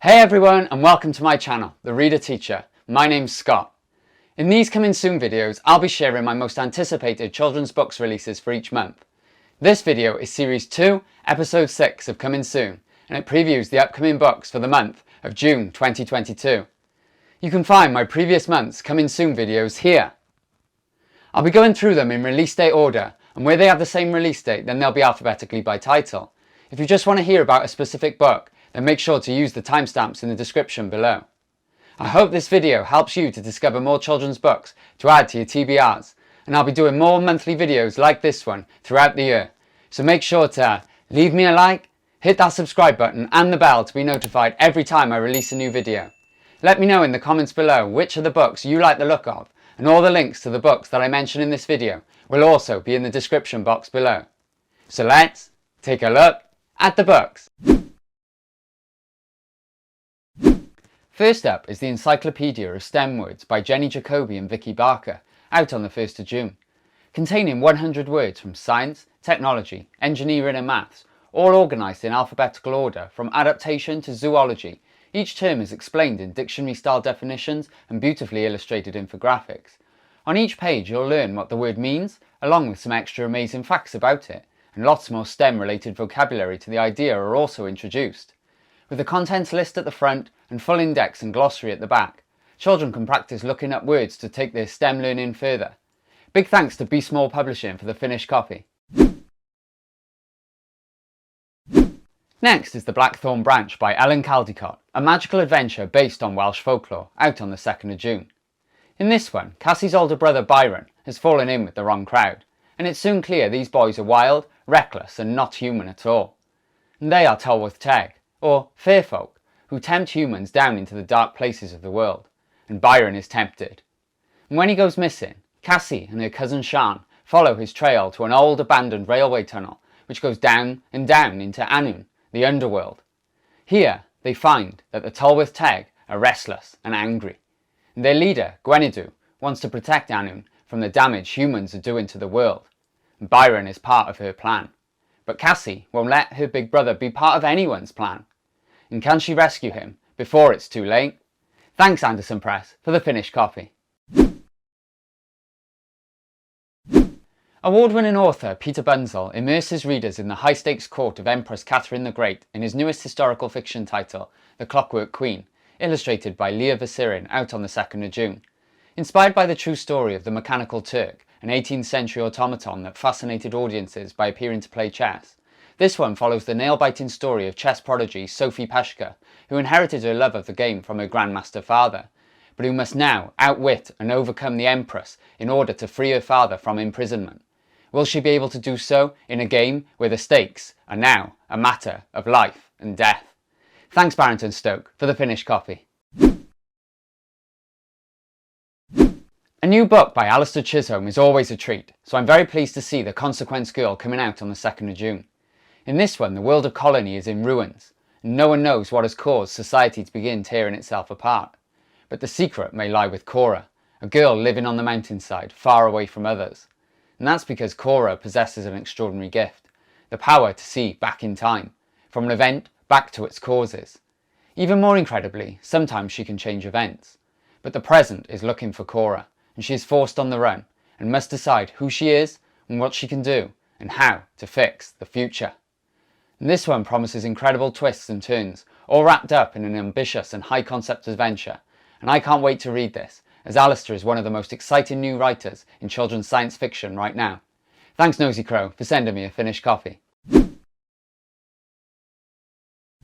Hey everyone and welcome to my channel, The Reader Teacher. My name's Scott. In these coming soon videos, I'll be sharing my most anticipated children's books releases for each month. This video is Series 2, Episode 6 of Coming Soon, and it previews the upcoming books for the month of June 2022. You can find my previous month's Coming Soon videos here. I'll be going through them in release date order, and where they have the same release date, then they'll be alphabetically by title. If you just want to hear about a specific book, then make sure to use the timestamps in the description below. I hope this video helps you to discover more children's books to add to your TBRs, and I'll be doing more monthly videos like this one throughout the year. So make sure to leave me a like, hit that subscribe button and the bell to be notified every time I release a new video. Let me know in the comments below which of the books you like the look of, and all the links to the books that I mention in this video will also be in the description box below. So let's take a look at the books. First up is the Encyclopedia of STEM Words by Jenny Jacoby and Vicky Barker, out on the 1st of June. Containing 100 words from science, technology, engineering and maths, all organised in alphabetical order from adaptation to zoology. Each term is explained in dictionary-style definitions and beautifully illustrated infographics. On each page you'll learn what the word means, along with some extra amazing facts about it, and lots more STEM-related vocabulary to the idea are also introduced. With the contents list at the front and full index and glossary at the back, children can practice looking up words to take their STEM learning further. Big thanks to Be Small Publishing for the finished copy. Next is The Blackthorn Branch by Elen Caldecott, a magical adventure based on Welsh folklore, out on the 2nd of June. In this one, Cassie's older brother Byron has fallen in with the wrong crowd, and it's soon clear these boys are wild, reckless and not human at all. And they are Tylwyth Teg, or fair folk, who tempt humans down into the dark places of the world, and Byron is tempted. And when he goes missing, Cassie and her cousin Sušanj follow his trail to an old abandoned railway tunnel which goes down and down into Anang, the underworld. Here they find that the Tylwyth Teg are restless and angry, and their leader, Gwenedw, wants to protect Anang from the damage humans are doing to the world, and Byron is part of her plan. But Cassie won't let her big brother be part of anyone's plan. And can she rescue him before it's too late? Thanks Anderson Press for the finished copy. Award-winning author Peter Bunzl immerses readers in the high-stakes court of Empress Catherine the Great in his newest historical fiction title, The Clockwork Queen, illustrated by Leah Visirin, out on the 2nd of June. Inspired by the true story of the Mechanical Turk, an 18th century automaton that fascinated audiences by appearing to play chess, this one follows the nail-biting story of chess prodigy Sophie Peshka, who inherited her love of the game from her grandmaster father, but who must now outwit and overcome the Empress in order to free her father from imprisonment. Will she be able to do so in a game where the stakes are now a matter of life and death? Thanks Barrington Stoke for the finished copy. A new book by Alastair Chisholm is always a treat, so I'm very pleased to see The Consequence Girl coming out on the 2nd of June. In this one, the world of Colony is in ruins, and no one knows what has caused society to begin tearing itself apart. But the secret may lie with Cora, a girl living on the mountainside, far away from others. And that's because Cora possesses an extraordinary gift, the power to see back in time, from an event back to its causes. Even more incredibly, sometimes she can change events. But the present is looking for Cora, and she is forced on the run, and must decide who she is and what she can do, and how to fix the future. And this one promises incredible twists and turns, all wrapped up in an ambitious and high-concept adventure, and I can't wait to read this, as Alastair is one of the most exciting new writers in children's science fiction right now. Thanks Nosy Crow for sending me a finished copy.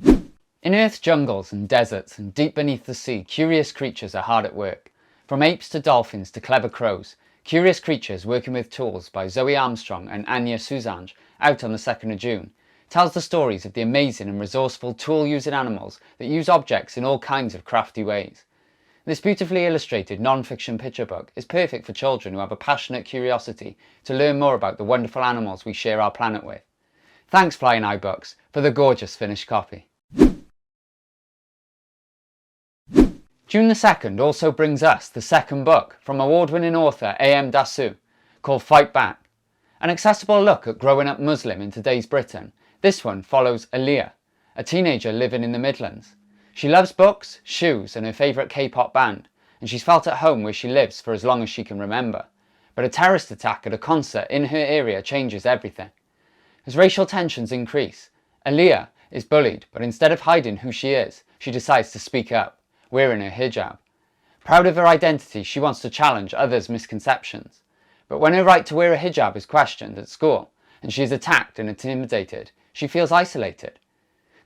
In Earth's jungles and deserts and deep beneath the sea, curious creatures are hard at work. From apes to dolphins to clever crows, Curious Creatures Working with Tools by Zoe Armstrong and Anja Sušanj, out on the 2nd of June, tells the stories of the amazing and resourceful tool-using animals that use objects in all kinds of crafty ways. This beautifully illustrated non-fiction picture book is perfect for children who have a passionate curiosity to learn more about the wonderful animals we share our planet with. Thanks Flying Eye Books for the gorgeous finished copy. June the 2nd also brings us the second book from award-winning author A.M. Dassu, called Fight Back. An accessible look at growing up Muslim in today's Britain, this one follows Aliyah, a teenager living in the Midlands. She loves books, shoes and her favourite K-pop band, and she's felt at home where she lives for as long as she can remember. But a terrorist attack at a concert in her area changes everything. As racial tensions increase, Aaliyah is bullied, but instead of hiding who she is, she decides to speak up, wearing her hijab. Proud of her identity, she wants to challenge others' misconceptions. But when her right to wear a hijab is questioned at school, and she is attacked and intimidated, she feels isolated.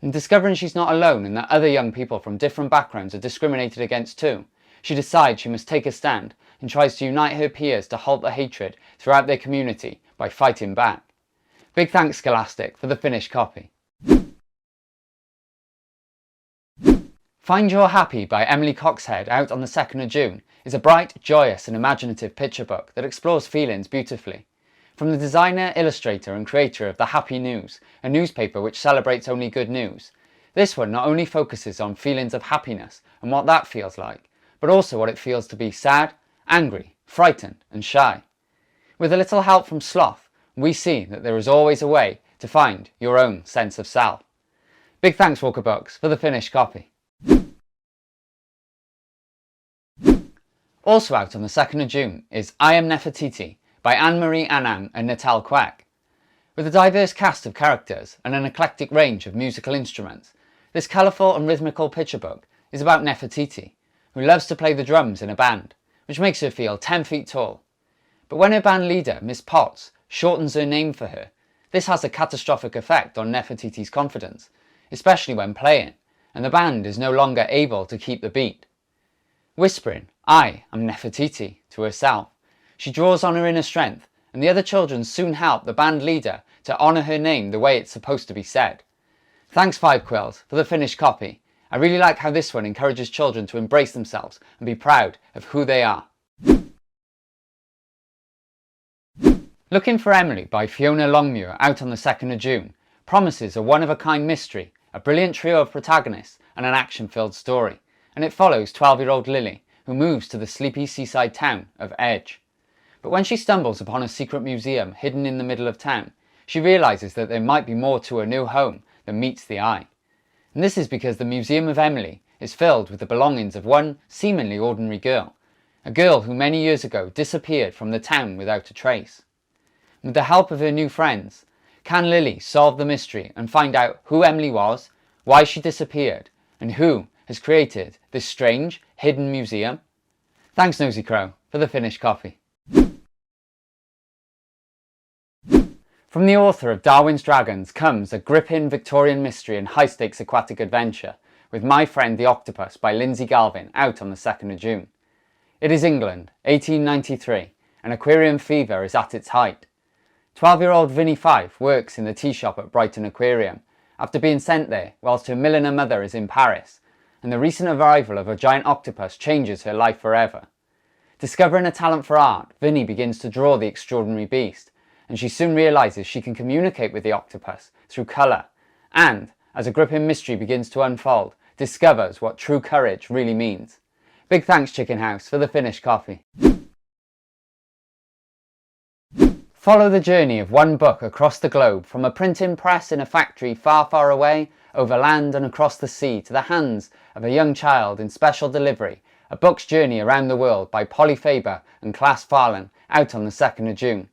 And discovering she's not alone and that other young people from different backgrounds are discriminated against too, she decides she must take a stand and tries to unite her peers to halt the hatred throughout their community by fighting back. Big thanks Scholastic for the finished copy. Find You're Happy by Emily Coxhead, out on the 2nd of June, is a bright, joyous and imaginative picture book that explores feelings beautifully. From the designer, illustrator and creator of The Happy News, a newspaper which celebrates only good news, this one not only focuses on feelings of happiness and what that feels like, but also what it feels to be sad, angry, frightened and shy. With a little help from Sloth, we see that there is always a way to find your own sense of self. Big thanks Walker Books for the finished copy. Also out on the 2nd of June is I Am Nefertiti by Annemarie, Anang and Natelle Quek. With a diverse cast of characters and an eclectic range of musical instruments, this colourful and rhythmical picture book is about Nefertiti, who loves to play the drums in a band, which makes her feel 10 feet tall. But when her band leader, Miss Potts, shortens her name for her, this has a catastrophic effect on Nefertiti's confidence, especially when playing, and the band is no longer able to keep the beat. Whispering, I am Nefertiti, to herself, she draws on her inner strength, and the other children soon help the band leader to honour her name the way it's supposed to be said. Thanks 5 Quills for the finished copy. I really like how this one encourages children to embrace themselves and be proud of who they are. Looking for Emily by Fiona Longmuir, out on the 2nd of June, promises a one-of-a-kind mystery, a brilliant trio of protagonists and an action-filled story, and it follows 12-year-old Lily, who moves to the sleepy seaside town of Edge. But when she stumbles upon a secret museum hidden in the middle of town, she realises that there might be more to her new home than meets the eye. And this is because the Museum of Emily is filled with the belongings of one seemingly ordinary girl, a girl who many years ago disappeared from the town without a trace. With the help of her new friends, can Lily solve the mystery and find out who Emily was, why she disappeared, and who has created this strange, hidden museum? Thanks Nosy Crow for the finished copy. From the author of Darwin's Dragons comes a gripping Victorian mystery and high-stakes aquatic adventure with My Friend the Octopus by Lindsay Galvin, out on the 2nd of June. It is England, 1893, and aquarium fever is at its height. 12-year-old Vinnie Fife works in the tea shop at Brighton Aquarium after being sent there whilst her milliner mother is in Paris, and the recent arrival of a giant octopus changes her life forever. Discovering a talent for art, Vinnie begins to draw the extraordinary beast, and she soon realises she can communicate with the octopus through colour, and, as a gripping mystery begins to unfold, discovers what true courage really means. Big thanks Chicken House for the finished copy. Follow the journey of one book across the globe, from a printing press in a factory far, far away, over land and across the sea, to the hands of a young child in special delivery, A Book's Journey Around the World by Polly Faber and Klas Fahlén, out on the 2nd of June.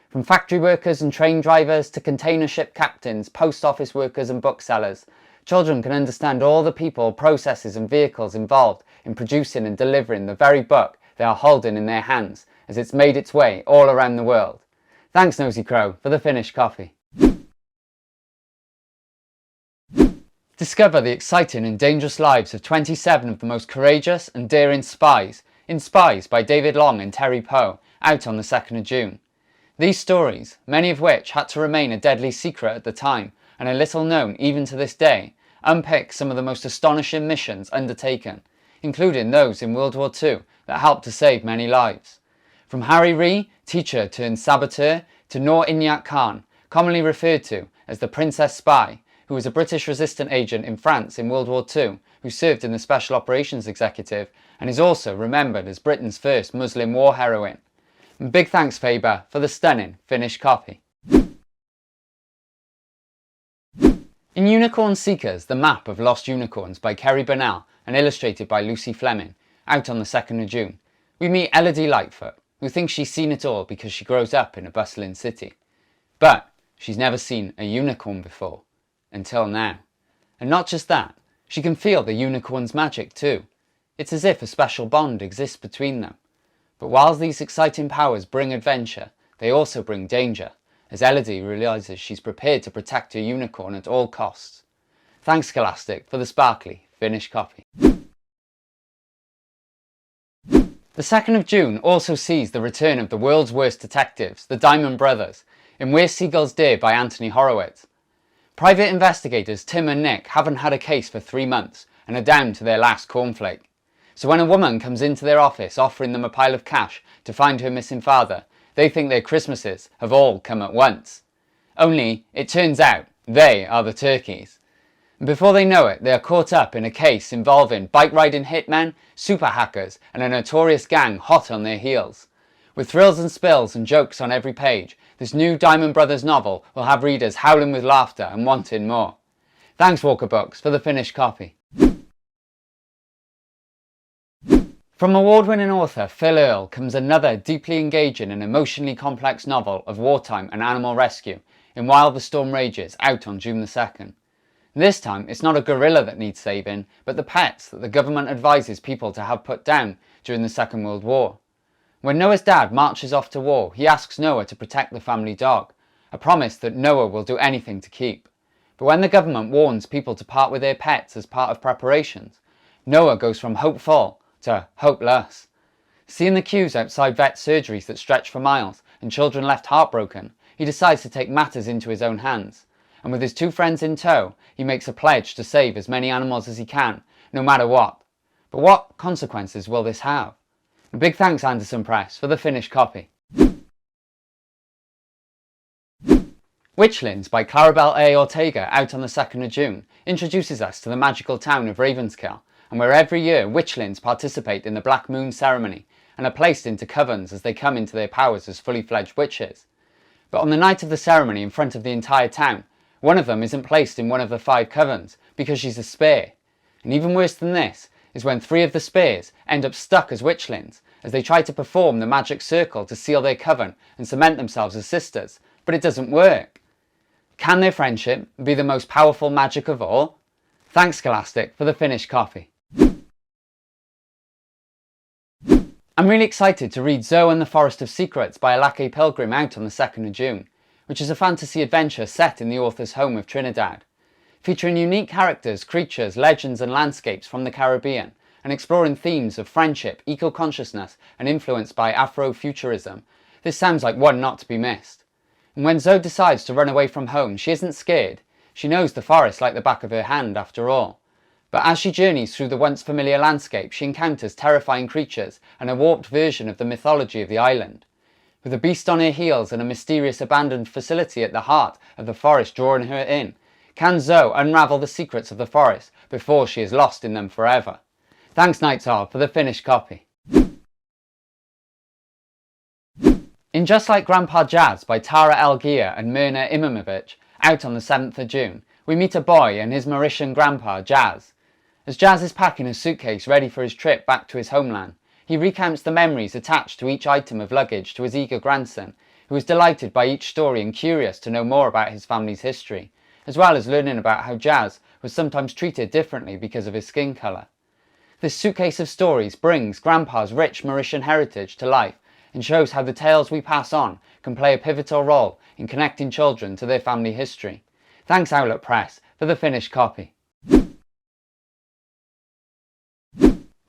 From factory workers and train drivers to container ship captains, post office workers and booksellers, children can understand all the people, processes and vehicles involved in producing and delivering the very book they are holding in their hands as it's made its way all around the world. Thanks Nosy Crow for the finished copy. Discover the exciting and dangerous lives of 27 of the most courageous and daring spies in Spies by David Long and Terri Poe, out on the 2nd of June. These stories, many of which had to remain a deadly secret at the time and are little known even to this day, unpick some of the most astonishing missions undertaken, including those in World War II that helped to save many lives. From Harry Ree, teacher turned saboteur, to Noor Inayat Khan, commonly referred to as the Princess Spy, who was a British resistant agent in France in World War II, who served in the Special Operations Executive and is also remembered as Britain's first Muslim war heroine. And big thanks Faber for the stunning finished copy. In In Unicorn Seekers, the map of lost unicorns by Kerry Burnell and illustrated by Lucy Fleming, out on the 2nd of June, we meet Elodie Lightfoot, who thinks she's seen it all because she grows up in a bustling city. But she's never seen a unicorn before, until now. And not just that, she can feel the unicorn's magic too. It's as if a special bond exists between them. But while these exciting powers bring adventure, they also bring danger, as Elodie realises she's prepared to protect her unicorn at all costs. Thanks Scholastic for the sparkly, finished copy. The 2nd of June also sees the return of the world's worst detectives, the Diamond Brothers, in Where Seagulls Dare by Anthony Horowitz. Private investigators Tim and Nick haven't had a case for 3 months and are down to their last cornflake. So when a woman comes into their office offering them a pile of cash to find her missing father, they think their Christmases have all come at once. Only, it turns out, they are the turkeys. And before they know it, they are caught up in a case involving bike-riding hitmen, super hackers, and a notorious gang hot on their heels. With thrills and spills and jokes on every page, this new Diamond Brothers novel will have readers howling with laughter and wanting more. Thanks Walker Books for the finished copy. From award-winning author Phil Earle comes another deeply engaging and emotionally complex novel of wartime and animal rescue in While the Storm Rages, out on June the 2nd. This time it's not a gorilla that needs saving, but the pets that the government advises people to have put down during the Second World War. When Noah's dad marches off to war, he asks Noah to protect the family dog, a promise that Noah will do anything to keep. But when the government warns people to part with their pets as part of preparations, Noah goes from hopeful to hopeless. Seeing the queues outside vet surgeries that stretch for miles and children left heartbroken, he decides to take matters into his own hands. And with his 2 friends in tow, he makes a pledge to save as many animals as he can, no matter what. But what consequences will this have? And big thanks Anderson Press for the finished copy. Witchlands by Clarabelle A. Ortega, out on the 2nd of June, introduces us to the magical town of Ravenskill, and where every year witchlings participate in the Black Moon ceremony and are placed into covens as they come into their powers as fully fledged witches. But on the night of the ceremony in front of the entire town, one of them isn't placed in one of the 5 covens because she's a spear. And even worse than this is when 3 of the spears end up stuck as witchlings as they try to perform the magic circle to seal their coven and cement themselves as sisters, but it doesn't work. Can their friendship be the most powerful magic of all? Thanks Scholastic for the finished copy. I'm really excited to read Zoe and the Forest of Secrets by Alake Pilgrim, out on the 2nd of June, which is a fantasy adventure set in the author's home of Trinidad, featuring unique characters, creatures, legends and landscapes from the Caribbean, and exploring themes of friendship, eco-consciousness and influenced by Afrofuturism. This sounds like one not to be missed. And when Zoe decides to run away from home, she isn't scared. She knows the forest like the back of her hand after all. But as she journeys through the once familiar landscape, she encounters terrifying creatures and a warped version of the mythology of the island. With a beast on her heels and a mysterious abandoned facility at the heart of the forest drawing her in, can Zoe unravel the secrets of the forest before she is lost in them forever? Thanks Nights for the finished copy. In Just Like Grandpa Jazz by Tara L. Gia and Myrna Imamovich, out on the 7th of June, we meet a boy and his Mauritian grandpa, Jazz. As Jazz is packing a suitcase ready for his trip back to his homeland, he recounts the memories attached to each item of luggage to his eager grandson, who is delighted by each story and curious to know more about his family's history, as well as learning about how Jazz was sometimes treated differently because of his skin colour. This suitcase of stories brings Grandpa's rich Mauritian heritage to life and shows how the tales we pass on can play a pivotal role in connecting children to their family history. Thanks Owlet Press for the finished copy.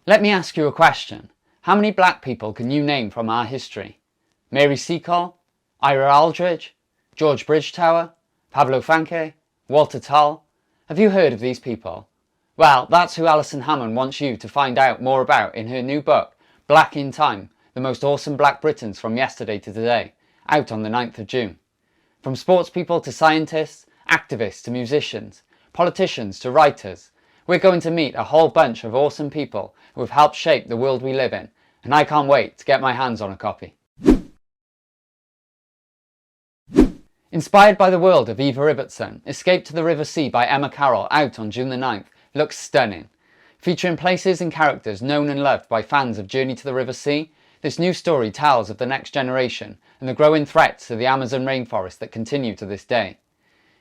Let me ask you a question. How many black people can you name from our history? Mary Seacole, Ira Aldridge, George Bridgetower, Pablo Fanke, Walter Tull? Have you heard of these people? Well, that's who Alison Hammond wants you to find out more about in her new book, Black in Time, The Most Awesome Black Britons from Yesterday to Today, out on the 9th of June. From sports people to scientists, activists to musicians, politicians to writers, we're going to meet a whole bunch of awesome people who have helped shape the world we live in, and I can't wait to get my hands on a copy. Inspired by the world of Eva Ibbotson, Escape to the River Sea by Emma Carroll, out on June the 9th, looks stunning. Featuring places and characters known and loved by fans of Journey to the River Sea, this new story tells of the next generation and the growing threats to the Amazon rainforest that continue to this day.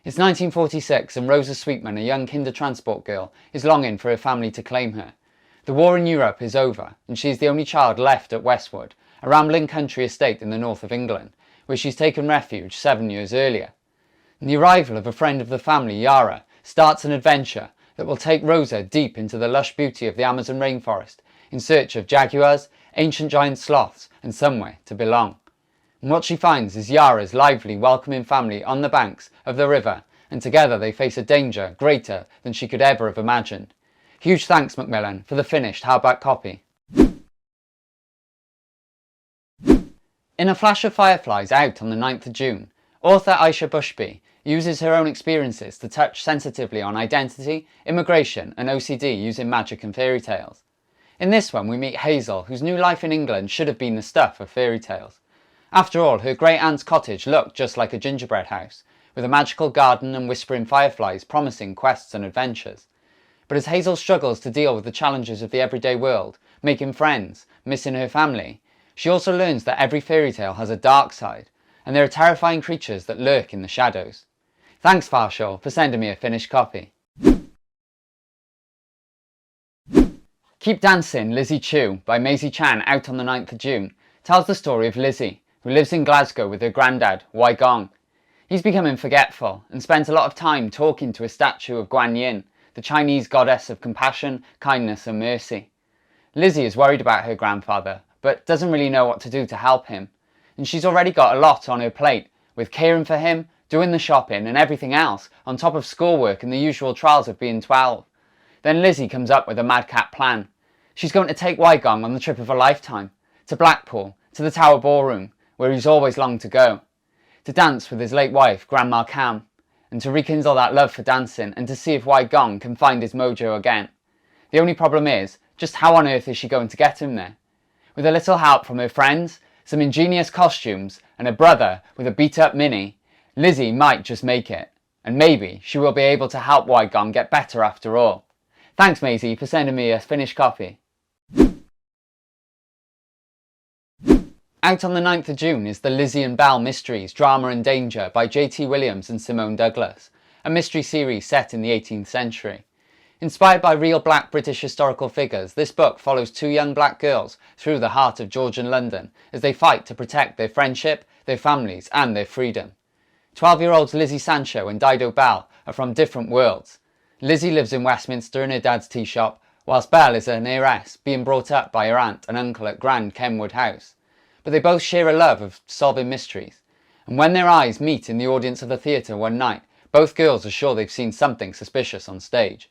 It's 1946 and Rosa Sweetman, a young kinder transport girl, is longing for her family to claim her. The war in Europe is over and she is the only child left at Westwood, a rambling country estate in the north of England, where she's taken refuge 7 years earlier. And the arrival of a friend of the family, Yara, starts an adventure that will take Rosa deep into the lush beauty of the Amazon rainforest in search of jaguars, ancient giant sloths and somewhere to belong. And what she finds is Yara's lively, welcoming family on the banks of the river, and together they face a danger greater than she could ever have imagined. Huge thanks, Macmillan, for the finished hardback copy. In A Flash of Fireflies, out on the 9th of June, author Aisha Bushby uses her own experiences to touch sensitively on identity, immigration and OCD using magic and fairy tales. In this one we meet Hazel, whose new life in England should have been the stuff of fairy tales. After all, her great-aunt's cottage looked just like a gingerbread house, with a magical garden and whispering fireflies promising quests and adventures. But as Hazel struggles to deal with the challenges of the everyday world, making friends, missing her family, she also learns that every fairy tale has a dark side, and there are terrifying creatures that lurk in the shadows. Thanks Fahlén for sending me a finished copy. Keep Dancing, Lizzie Chu by Maisie Chan, out on the 9th of June, tells the story of Lizzie, who lives in Glasgow with her granddad, Wai Gong. He's becoming forgetful and spends a lot of time talking to a statue of Guan Yin, the Chinese goddess of compassion, kindness and mercy. Lizzie is worried about her grandfather, but doesn't really know what to do to help him. And she's already got a lot on her plate, with caring for him, doing the shopping and everything else, on top of schoolwork and the usual trials of being 12. Then Lizzie comes up with a madcap plan. She's going to take Wai Gong on the trip of a lifetime, to Blackpool, to the Tower Ballroom, where he's always longed to go, to dance with his late wife, Grandma Cam, and to rekindle that love for dancing and to see if Wai Gong can find his mojo again. The only problem is, just how on earth is she going to get him there? With a little help from her friends, some ingenious costumes and a brother with a beat-up Mini, Lizzie might just make it, and maybe she will be able to help Wai Gong get better after all. Thanks Maisie for sending me a finished copy. Out on the 9th of June is the Lizzie and Belle Mysteries, Drama and Danger by J.T. Williams and Simone Douglas, a mystery series set in the 18th century. Inspired by real black British historical figures, this book follows two young black girls through the heart of Georgian London as they fight to protect their friendship, their families and their freedom. 12-year-olds Lizzie Sancho and Dido Bell are from different worlds. Lizzie lives in Westminster in her dad's tea shop, whilst Belle is an heiress being brought up by her aunt and uncle at Grand Kenwood House. But they both share a love of solving mysteries, and when their eyes meet in the audience of the theatre one night, both girls are sure they've seen something suspicious on stage.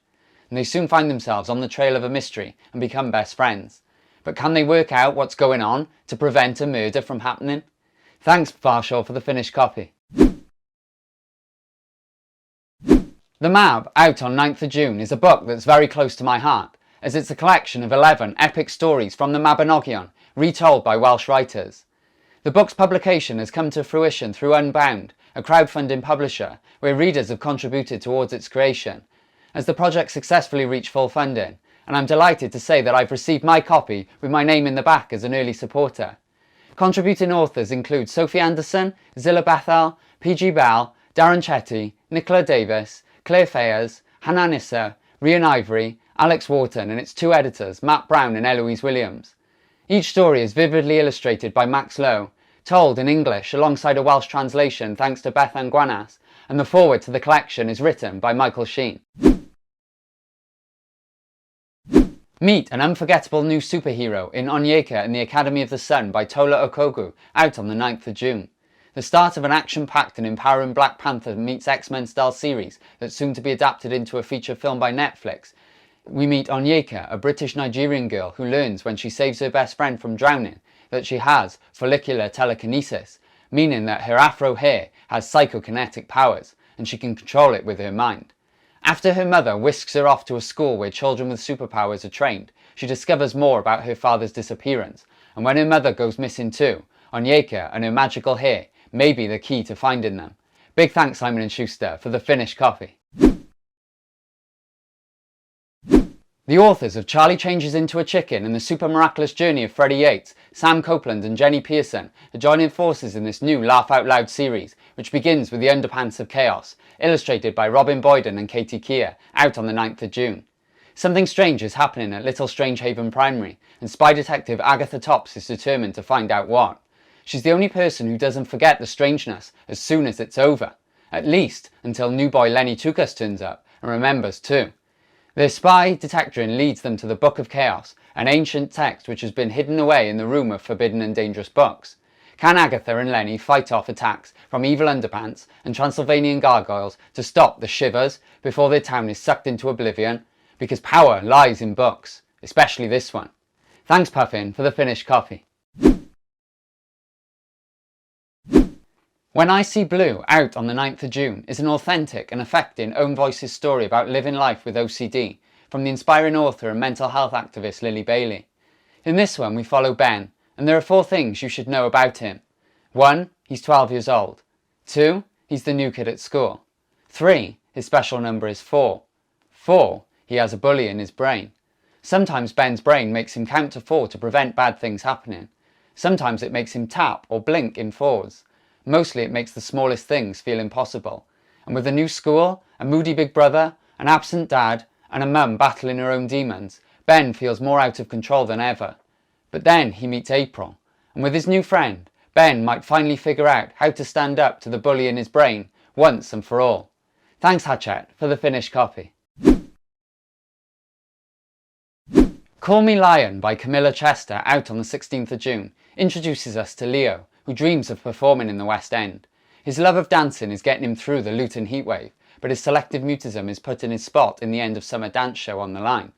And they soon find themselves on the trail of a mystery and become best friends. But can they work out what's going on to prevent a murder from happening? Thanks Fahlén for the finished copy. The Mab, out on 9th of June, is a book that's very close to my heart, as it's a collection of 11 epic stories from the Mabinogion, retold by Welsh writers. The book's publication has come to fruition through Unbound, a crowdfunding publisher, where readers have contributed towards its creation, as the project successfully reached full funding, and I'm delighted to say that I've received my copy with my name in the back as an early supporter. Contributing authors include Sophie Anderson, Zilla Bethel, P.G. Bell, Darren Chetty, Nicola Davis, Claire Fayers, Hannah Nissa, Rhian Ivory, Alex Wharton and its two editors, Matt Brown and Eloise Williams. Each story is vividly illustrated by Max Lowe, told in English alongside a Welsh translation thanks to Beth Angwanas, and the foreword to the collection is written by Michael Sheen. Meet an unforgettable new superhero in Onyeka and the Academy of the Sun by Tola Okogu, out on the 9th of June. The start of an action-packed and empowering Black Panther meets X-Men style series that's soon to be adapted into a feature film by Netflix. We meet Onyeka, a British-Nigerian girl who learns when she saves her best friend from drowning that she has follicular telekinesis, meaning that her afro hair has psychokinetic powers and she can control it with her mind. After her mother whisks her off to a school where children with superpowers are trained, she discovers more about her father's disappearance, and when her mother goes missing too, Onyeka and her magical hair may be the key to finding them. Big thanks Simon & Schuster for the finished copy. The authors of Charlie Changes into a Chicken and the Super Miraculous Journey of Freddie Yates, Sam Copeland and Jenny Pearson are joining forces in this new Laugh Out Loud series, which begins with The Underpants of Chaos, illustrated by Robin Boyden and Katie Keir, out on the 9th of June. Something strange is happening at Little Strangehaven Primary, and spy detective Agatha Tops is determined to find out what. She's the only person who doesn't forget the strangeness as soon as it's over, at least until new boy Lenny Tukas turns up and remembers too. Their spy detectoring leads them to the Book of Chaos, an ancient text which has been hidden away in the room of forbidden and dangerous books. Can Agatha and Lenny fight off attacks from evil underpants and Transylvanian gargoyles to stop the shivers before their town is sucked into oblivion? Because power lies in books, especially this one. Thanks Puffin for the finished copy. When I See Blue, out on the 9th of June, is an authentic and affecting own voices story about living life with OCD, from the inspiring author and mental health activist Lily Bailey. In this one we follow Ben, and there are 4 things you should know about him. 1. He's 12 years old. 2. He's the new kid at school. 3. His special number is 4. 4. He has a bully in his brain. Sometimes Ben's brain makes him count to 4 to prevent bad things happening. Sometimes it makes him tap or blink in 4s. Mostly it makes the smallest things feel impossible. And with a new school, a moody big brother, an absent dad, and a mum battling her own demons, Ben feels more out of control than ever. But then he meets April, and with his new friend, Ben might finally figure out how to stand up to the bully in his brain once and for all. Thanks Hatchet for the finished copy. Call Me Lion by Camilla Chester, out on the 16th of June, introduces us to Leo, who dreams of performing in the West End. His love of dancing is getting him through the Luton heatwave, but his selective mutism is putting his spot in the end of summer dance show on the line.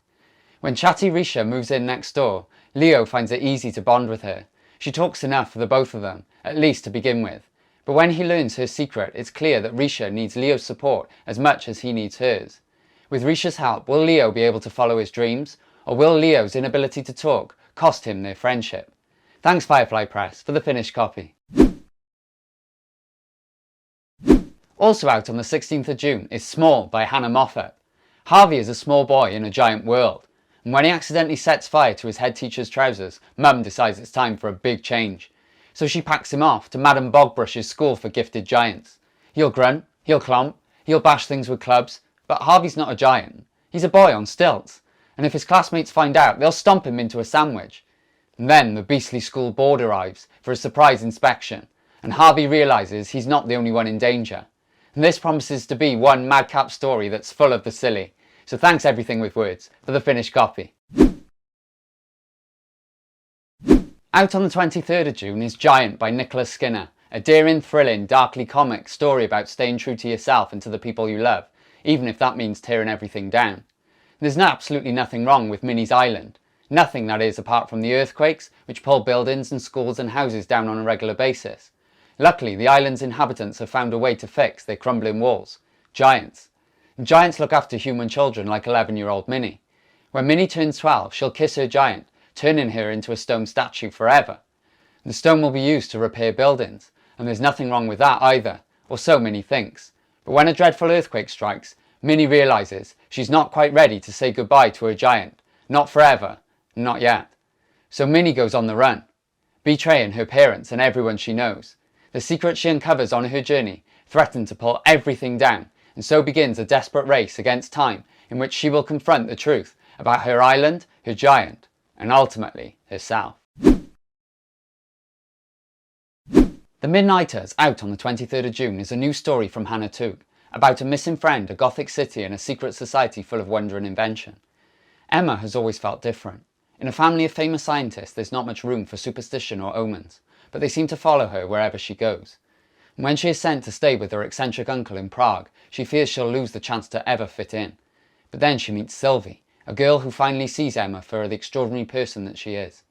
When chatty Risha moves in next door, Leo finds it easy to bond with her. She talks enough for the both of them, at least to begin with. But when he learns her secret, it's clear that Risha needs Leo's support as much as he needs hers. With Risha's help, will Leo be able to follow his dreams, or will Leo's inability to talk cost him their friendship? Thanks Firefly Press for the finished copy. Also out on the 16th of June is Small by Hannah Moffat. Harvey is a small boy in a giant world, and when he accidentally sets fire to his head teacher's trousers, Mum decides it's time for a big change. So she packs him off to Madam Bogbrush's school for gifted giants. He'll grunt, he'll clomp, he'll bash things with clubs, but Harvey's not a giant. He's a boy on stilts, and if his classmates find out, they'll stomp him into a sandwich. And then the beastly school board arrives for a surprise inspection, and Harvey realises he's not the only one in danger. And this promises to be one madcap story that's full of the silly. So thanks Everything with Words for the finished copy. Out on the 23rd of June is Giant by Nicholas Skinner, a daring, thrilling, darkly comic story about staying true to yourself and to the people you love, even if that means tearing everything down. There's absolutely nothing wrong with Minnie's Island. Nothing, that is, apart from the earthquakes, which pull buildings and schools and houses down on a regular basis. Luckily, the island's inhabitants have found a way to fix their crumbling walls. Giants. And giants look after human children like 11-year-old Minnie. When Minnie turns 12, she'll kiss her giant, turning her into a stone statue forever. The stone will be used to repair buildings, and there's nothing wrong with that either, or so Minnie thinks. But when a dreadful earthquake strikes, Minnie realises she's not quite ready to say goodbye to her giant. Not forever. Not yet. So Minnie goes on the run, betraying her parents and everyone she knows. The secrets she uncovers on her journey threaten to pull everything down, and so begins a desperate race against time in which she will confront the truth about her island, her giant, and ultimately herself. The Midnighters, out on the 23rd of June, is a new story from Hannah Toog about a missing friend, a gothic city and a secret society full of wonder and invention. Emma has always felt different. In a family of famous scientists, there's not much room for superstition or omens, but they seem to follow her wherever she goes. And when she is sent to stay with her eccentric uncle in Prague, she fears she'll lose the chance to ever fit in. But then she meets Sylvie, a girl who finally sees Emma for the extraordinary person that she is.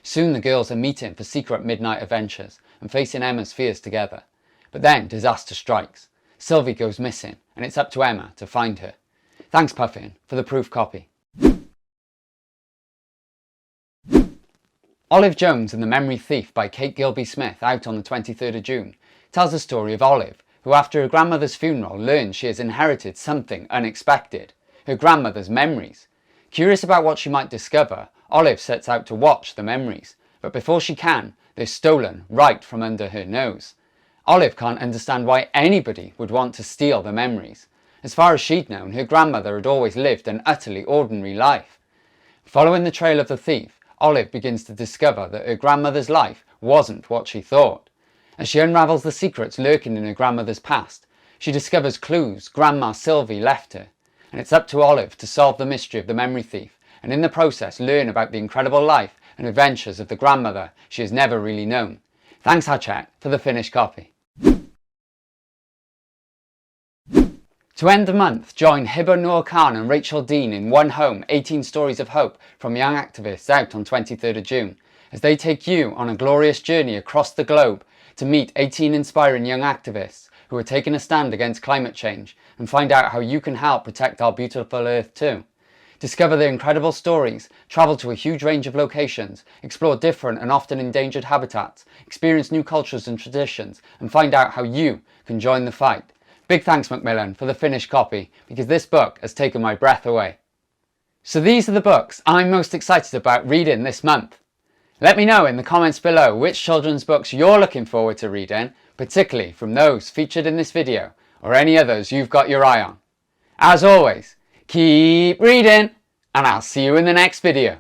Soon the girls are meeting for secret midnight adventures and facing Emma's fears together. But then disaster strikes. Sylvie goes missing, and it's up to Emma to find her. Thanks Puffin for the proof copy. Olive Jones and the Memory Thief by Kate Gilby Smith, out on the 23rd of June, tells the story of Olive, who after her grandmother's funeral learns she has inherited something unexpected, her grandmother's memories. Curious about what she might discover, Olive sets out to watch the memories, but before she can, they're stolen right from under her nose. Olive can't understand why anybody would want to steal the memories. As far as she'd known, her grandmother had always lived an utterly ordinary life. Following the trail of the thief, Olive begins to discover that her grandmother's life wasn't what she thought. As she unravels the secrets lurking in her grandmother's past, she discovers clues Grandma Sylvie left her, and it's up to Olive to solve the mystery of the memory thief, and in the process learn about the incredible life and adventures of the grandmother she has never really known. Thanks Hachette for the finished copy. To end the month, join Hibber Noor Khan and Rachel Dean in One Home, 18 Stories of Hope from Young Activists, out on 23rd of June, as they take you on a glorious journey across the globe to meet 18 inspiring young activists who are taking a stand against climate change and find out how you can help protect our beautiful Earth too. Discover their incredible stories, travel to a huge range of locations, explore different and often endangered habitats, experience new cultures and traditions, and find out how you can join the fight. Big thanks Macmillan for the finished copy, because this book has taken my breath away. So these are the books I'm most excited about reading this month. Let me know in the comments below which children's books you're looking forward to reading, particularly from those featured in this video, or any others you've got your eye on. As always, keep reading, and I'll see you in the next video.